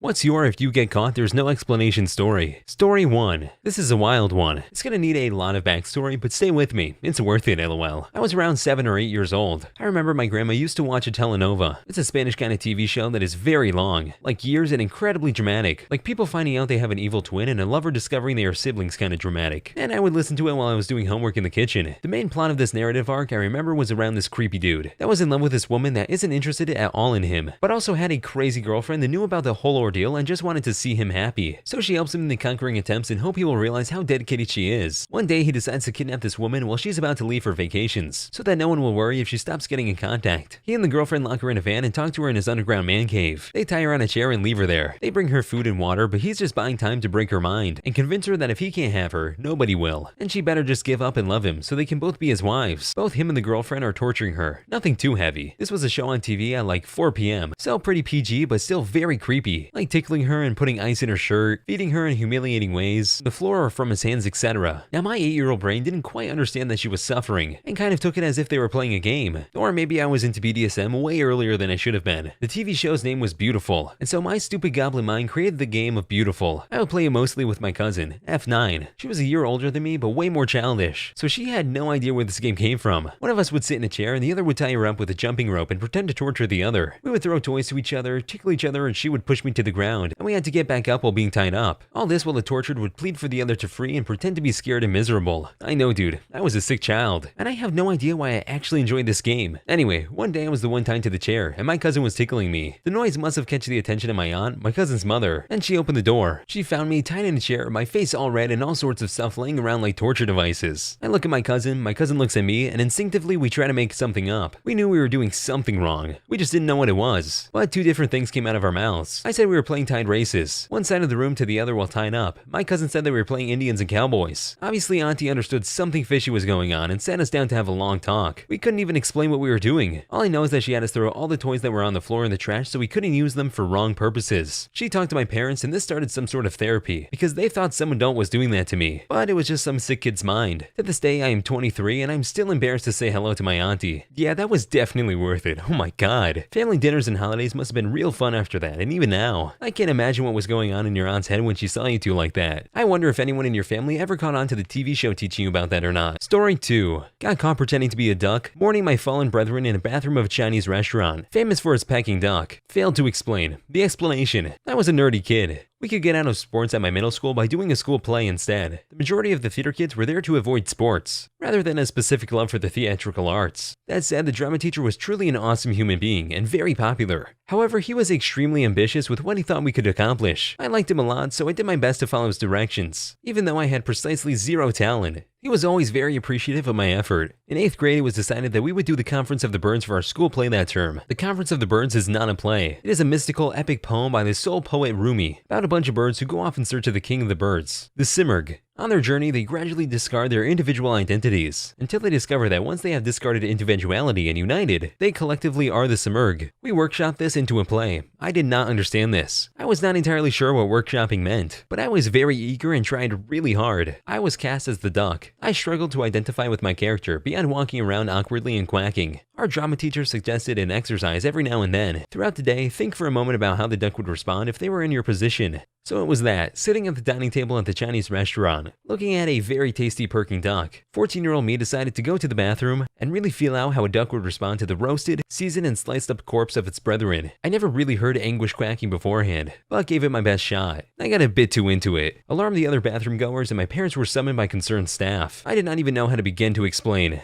What's your if you get caught there's no explanation story? Story 1. This is a wild one. It's gonna need a lot of backstory, but stay with me. It's worth it, lol. I was around 7 or 8 years old. I remember my grandma used to watch a telenova. It's a Spanish kind of TV show that is very long, like years and incredibly dramatic. Like people finding out they have an evil twin and a lover discovering they are siblings kind of dramatic. And I would listen to it while I was doing homework in the kitchen. The main plot of this narrative arc I remember was around this creepy dude that was in love with this woman that isn't interested at all in him, but also had a crazy girlfriend that knew about the whole ordeal and just wanted to see him happy. So she helps him in the conquering attempts and hope he will realize how dedicated she is. One day he decides to kidnap this woman while she's about to leave for vacations, so that no one will worry if she stops getting in contact. He and the girlfriend lock her in a van and talk to her in his underground man cave. They tie her on a chair and leave her there. They bring her food and water, but he's just buying time to break her mind and convince her that if he can't have her, nobody will. And she better just give up and love him so they can both be his wives. Both him and the girlfriend are torturing her. Nothing too heavy. This was a show on TV at like 4 p.m. So pretty PG, but still very creepy. Like tickling her and putting ice in her shirt, feeding her in humiliating ways, the floor or from his hands, etc. Now my 8-year-old brain didn't quite understand that she was suffering, and kind of took it as if they were playing a game. Or maybe I was into BDSM way earlier than I should have been. The TV show's name was Beautiful, and so my stupid goblin mind created the game of Beautiful. I would play it mostly with my cousin, F9. She was a year older than me, but way more childish, so she had no idea where this game came from. One of us would sit in a chair and the other would tie her up with a jumping rope and pretend to torture the other. We would throw toys to each other, tickle each other, and she would push me to the ground, and we had to get back up while being tied up. All this while the tortured would plead for the other to free and pretend to be scared and miserable. I know, dude, I was a sick child, and I have no idea why I actually enjoyed this game. Anyway, one day I was the one tied to the chair, and my cousin was tickling me. The noise must have catch the attention of my aunt, my cousin's mother, and she opened the door. She found me tied in a chair, my face all red and all sorts of stuff laying around like torture devices. I look at my cousin looks at me, and instinctively we try to make something up. We knew we were doing something wrong. We just didn't know what it was. But two different things came out of our mouths. I said we were playing tied races, one side of the room to the other while tied up. My cousin said that we were playing Indians and cowboys. Obviously, Auntie understood something fishy was going on and sat us down to have a long talk. We couldn't even explain what we were doing. All I know is that she had us throw all the toys that were on the floor in the trash so we couldn't use them for wrong purposes. She talked to my parents and this started some sort of therapy because they thought some adult was doing that to me. But it was just some sick kid's mind. To this day, I am 23 and I'm still embarrassed to say hello to my auntie. Yeah, that was definitely worth it. Oh my god. Family dinners and holidays must have been real fun after that, and even now. I can't imagine what was going on in your aunt's head when she saw you two like that. I wonder if anyone in your family ever caught on to the TV show teaching you about that or not. Story 2. Got caught pretending to be a duck, mourning my fallen brethren in a bathroom of a Chinese restaurant, famous for its Peking duck. Failed to explain. The explanation. I was a nerdy kid. We could get out of sports at my middle school by doing a school play instead. The majority of the theater kids were there to avoid sports, rather than a specific love for the theatrical arts. That said, the drama teacher was truly an awesome human being and very popular. However, he was extremely ambitious with what he thought we could accomplish. I liked him a lot, so I did my best to follow his directions, even though I had precisely zero talent. He was always very appreciative of my effort. In 8th grade, it was decided that we would do the Conference of the Birds for our school play that term. The Conference of the Birds is not a play. It is a mystical, epic poem by the soul poet Rumi, about a bunch of birds who go off in search of the king of the birds, the Simurgh. On their journey, they gradually discard their individual identities, until they discover that once they have discarded individuality and united, they collectively are the Simurgh. We workshopped this into a play. I did not understand this. I was not entirely sure what workshopping meant, but I was very eager and tried really hard. I was cast as the duck. I struggled to identify with my character beyond walking around awkwardly and quacking. Our drama teacher suggested an exercise every now and then. Throughout the day, think for a moment about how the duck would respond if they were in your position. So it was that, sitting at the dining table at the Chinese restaurant, looking at a very tasty perking duck, 14-year-old me decided to go to the bathroom and really feel out how a duck would respond to the roasted, seasoned, and sliced up corpse of its brethren. I never really heard anguish quacking beforehand, but gave it my best shot. I got a bit too into it, alarmed the other bathroom goers, and my parents were summoned by concerned staff. I did not even know how to begin to explain.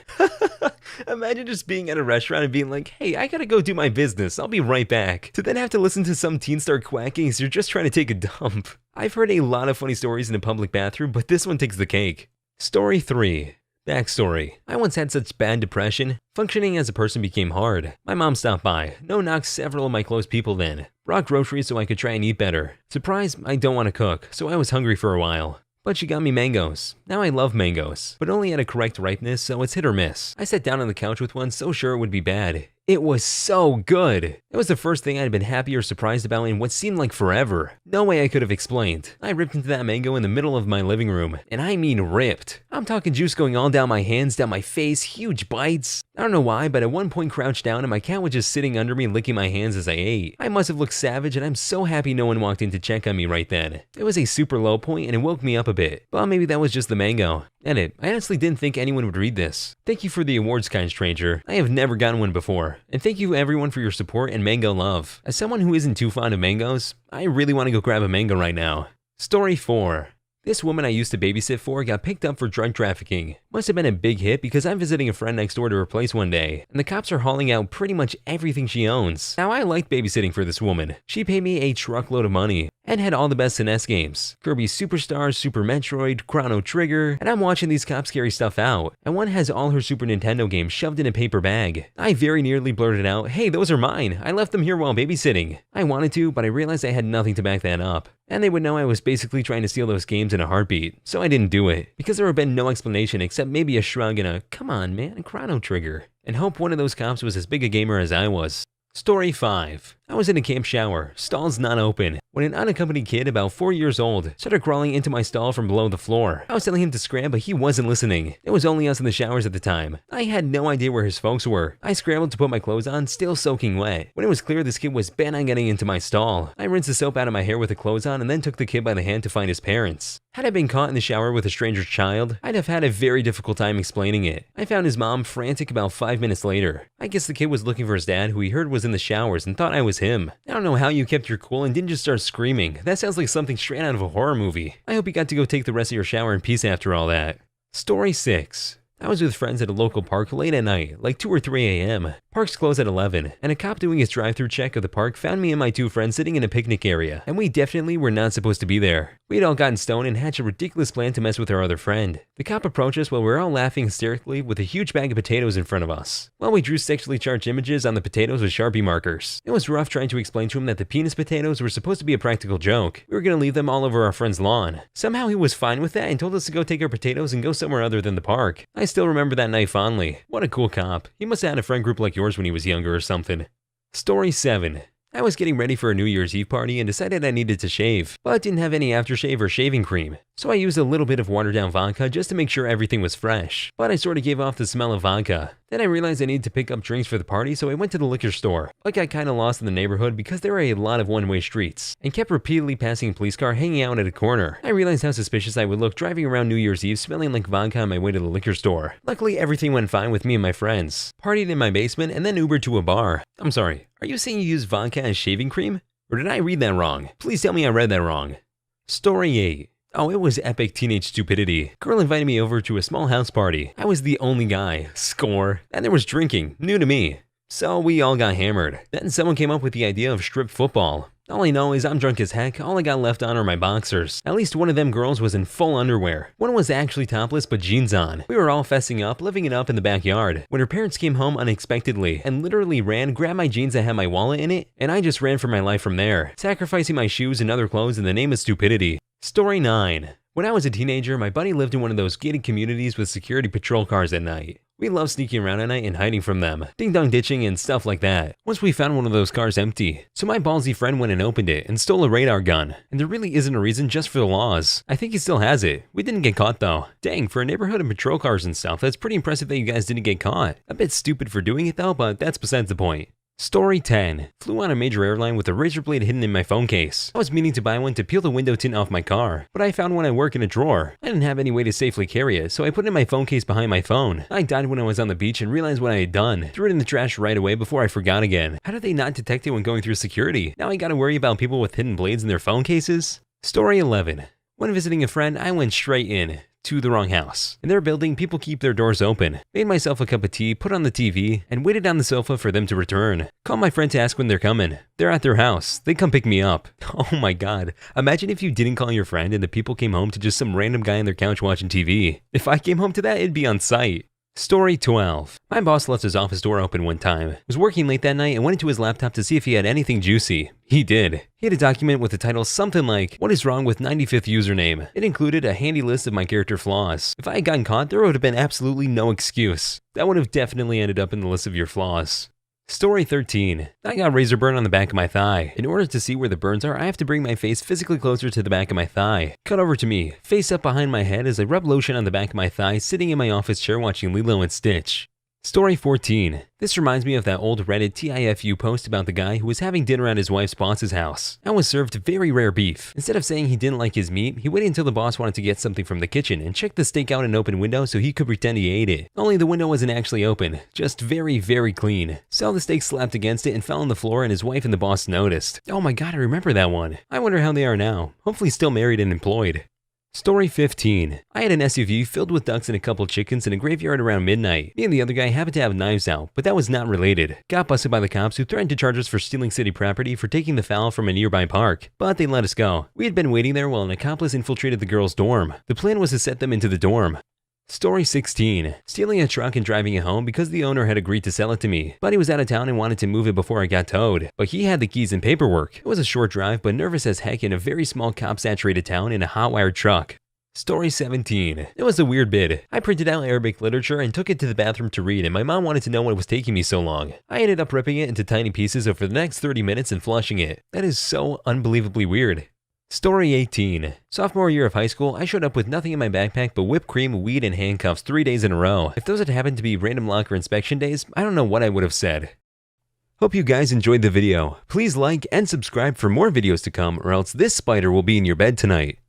Imagine just being at a restaurant and being like, hey, I gotta go do my business, I'll be right back. To then have to listen to some teen start quacking as you're just trying to take a dump. I've heard a lot of funny stories in a public bathroom, but this one takes the cake. Story 3. Backstory. I once had such bad depression, functioning as a person became hard. My mom stopped by, no-knocked several of my close people then, brought groceries so I could try and eat better. Surprise, I don't want to cook, so I was hungry for a while. But she got me mangoes. Now I love mangoes, but only at a correct ripeness, so it's hit or miss. I sat down on the couch with one so sure it would be bad. It was so good. It was the first thing I'd been happy or surprised about in what seemed like forever. No way I could have explained. I ripped into that mango in the middle of my living room, and I mean ripped. I'm talking juice going all down my hands, down my face, huge bites. I don't know why, but at one point crouched down and my cat was just sitting under me licking my hands as I ate. I must have looked savage, and I'm so happy no one walked in to check on me right then. It was a super low point and it woke me up a bit, but maybe that was just the mango. Edit. I honestly didn't think anyone would read this. Thank you for the awards, kind stranger. I have never gotten one before. And thank you everyone for your support and mango love. As someone who isn't too fond of mangoes, I really want to go grab a mango right now. Story 4. This woman I used to babysit for got picked up for drug trafficking. Must have been a big hit because I'm visiting a friend next door to her place one day, and the cops are hauling out pretty much everything she owns. Now I liked babysitting for this woman. She paid me a truckload of money and had all the best NES games. Kirby Superstar, Super Metroid, Chrono Trigger, and I'm watching these cops carry stuff out, and one has all her Super Nintendo games shoved in a paper bag. I very nearly blurted out, "Hey, those are mine. I left them here while babysitting." I wanted to, but I realized I had nothing to back that up. And they would know I was basically trying to steal those games in a heartbeat, so I didn't do it, because there would have been no explanation except maybe a shrug and a, "Come on man, Chrono Trigger," and hope one of those cops was as big a gamer as I was. Story 5. I was in a camp shower, stalls not open, when an unaccompanied kid about 4 years old started crawling into my stall from below the floor. I was telling him to scram, but he wasn't listening. It was only us in the showers at the time. I had no idea where his folks were. I scrambled to put my clothes on, still soaking wet. When it was clear this kid was bent on getting into my stall, I rinsed the soap out of my hair with the clothes on and then took the kid by the hand to find his parents. Had I been caught in the shower with a stranger's child, I'd have had a very difficult time explaining it. I found his mom frantic about 5 minutes later. I guess the kid was looking for his dad, who he heard was in the showers, and thought I was him. I don't know how you kept your cool and didn't just start screaming. That sounds like something straight out of a horror movie. I hope you got to go take the rest of your shower in peace after all that. Story 6. I was with friends at a local park late at night, like 2 or 3 a.m. Parks close at 11, and a cop doing his drive-through check of the park found me and my 2 friends sitting in a picnic area, and we definitely were not supposed to be there. We had all gotten stoned and hatched a ridiculous plan to mess with our other friend. The cop approached us while we were all laughing hysterically with a huge bag of potatoes in front of us, while we drew sexually charged images on the potatoes with Sharpie markers. It was rough trying to explain to him that the penis potatoes were supposed to be a practical joke. We were going to leave them all over our friend's lawn. Somehow he was fine with that and told us to go take our potatoes and go somewhere other than the park. I still remember that night fondly. What a cool cop. He must have had a friend group like yours when he was younger or something. Story 7. I was getting ready for a New Year's Eve party and decided I needed to shave, but didn't have any aftershave or shaving cream. So I used a little bit of watered down vodka just to make sure everything was fresh, but I sort of gave off the smell of vodka. Then I realized I needed to pick up drinks for the party, so I went to the liquor store. I got kinda lost in the neighborhood because there are a lot of one-way streets, and kept repeatedly passing a police car hanging out at a corner. I realized how suspicious I would look driving around New Year's Eve smelling like vodka on my way to the liquor store. Luckily, everything went fine with me and my friends. Partied in my basement and then Ubered to a bar. I'm sorry, are you saying you use vodka as shaving cream? Or did I read that wrong? Please tell me I read that wrong. Story 8. Oh, it was epic teenage stupidity. Girl invited me over to a small house party. I was the only guy. Score. And there was drinking. New to me. So we all got hammered. Then someone came up with the idea of strip football. All I know is I'm drunk as heck. All I got left on are my boxers. At least one of them girls was in full underwear. One was actually topless but jeans on. We were all fessing up, living it up in the backyard, when her parents came home unexpectedly and literally ran, grabbed my jeans that had my wallet in it, and I just ran for my life from there, sacrificing my shoes and other clothes in the name of stupidity. Story 9. When I was a teenager, my buddy lived in one of those gated communities with security patrol cars at night. We loved sneaking around at night and hiding from them, ding-dong ditching and stuff like that. Once we found one of those cars empty, so my ballsy friend went and opened it and stole a radar gun. And there really isn't a reason, just for the laws. I think he still has it. We didn't get caught though. Dang, for a neighborhood of patrol cars and stuff, that's pretty impressive that you guys didn't get caught. A bit stupid for doing it though, but that's besides the point. Story 10. Flew on a major airline with a razor blade hidden in my phone case. I was meaning to buy one to peel the window tint off my car, but I found one at work in a drawer. I didn't have any way to safely carry it, so I put it in my phone case behind my phone. I died when I was on the beach and realized what I had done. Threw it in the trash right away before I forgot again. How did they not detect it when going through security? Now I gotta worry about people with hidden blades in their phone cases? Story 11. When visiting a friend, I went straight in. To the wrong house. In their building, people keep their doors open. Made myself a cup of tea, put on the TV, and waited on the sofa for them to return. Called my friend to ask when they're coming. They're at their house. They come pick me up. Oh my god. Imagine if you didn't call your friend and the people came home to just some random guy on their couch watching TV. If I came home to that, it'd be on site. Story 12. My boss left his office door open one time. Was working late that night and went into his laptop to see if he had anything juicy. He did. He had a document with the title something like, "What is wrong with 95th username?" It included a handy list of my character flaws. If I had gotten caught, there would have been absolutely no excuse. That would have definitely ended up in the list of your flaws. Story 13. I got razor burn on the back of my thigh. In order to see where the burns are, I have to bring my face physically closer to the back of my thigh. Cut over to me, face up behind my head as I rub lotion on the back of my thigh, sitting in my office chair watching Lilo and Stitch. Story 14. This reminds me of that old Reddit TIFU post about the guy who was having dinner at his wife's boss's house. I was served very rare beef. Instead of saying he didn't like his meat, he waited until the boss wanted to get something from the kitchen and checked the steak out an open window so he could pretend he ate it. Only the window wasn't actually open, just very, very clean. So the steak slapped against it and fell on the floor, and his wife and the boss noticed. Oh my god, I remember that one. I wonder how they are now. Hopefully still married and employed. Story 15. I had an SUV filled with ducks and a couple chickens in a graveyard around midnight. Me and the other guy happened to have knives out, but that was not related. Got busted by the cops, who threatened to charge us for stealing city property for taking the fowl from a nearby park, but they let us go. We had been waiting there while an accomplice infiltrated the girls' dorm. The plan was to set them into the dorm. Story 16. Stealing a truck and driving it home because the owner had agreed to sell it to me, but he was out of town and wanted to move it before I got towed. But he had the keys and paperwork. It was a short drive, but nervous as heck in a very small cop-saturated town in a hot-wired truck. Story 17. It was a weird bid. I printed out Arabic literature and took it to the bathroom to read, and my mom wanted to know what was taking me so long. I ended up ripping it into tiny pieces over the next 30 minutes and flushing it. That is so unbelievably weird. Story 18. Sophomore year of high school, I showed up with nothing in my backpack but whipped cream, weed, and handcuffs 3 days in a row. If those had happened to be random locker inspection days, I don't know what I would have said. Hope you guys enjoyed the video. Please like and subscribe for more videos to come, or else this spider will be in your bed tonight.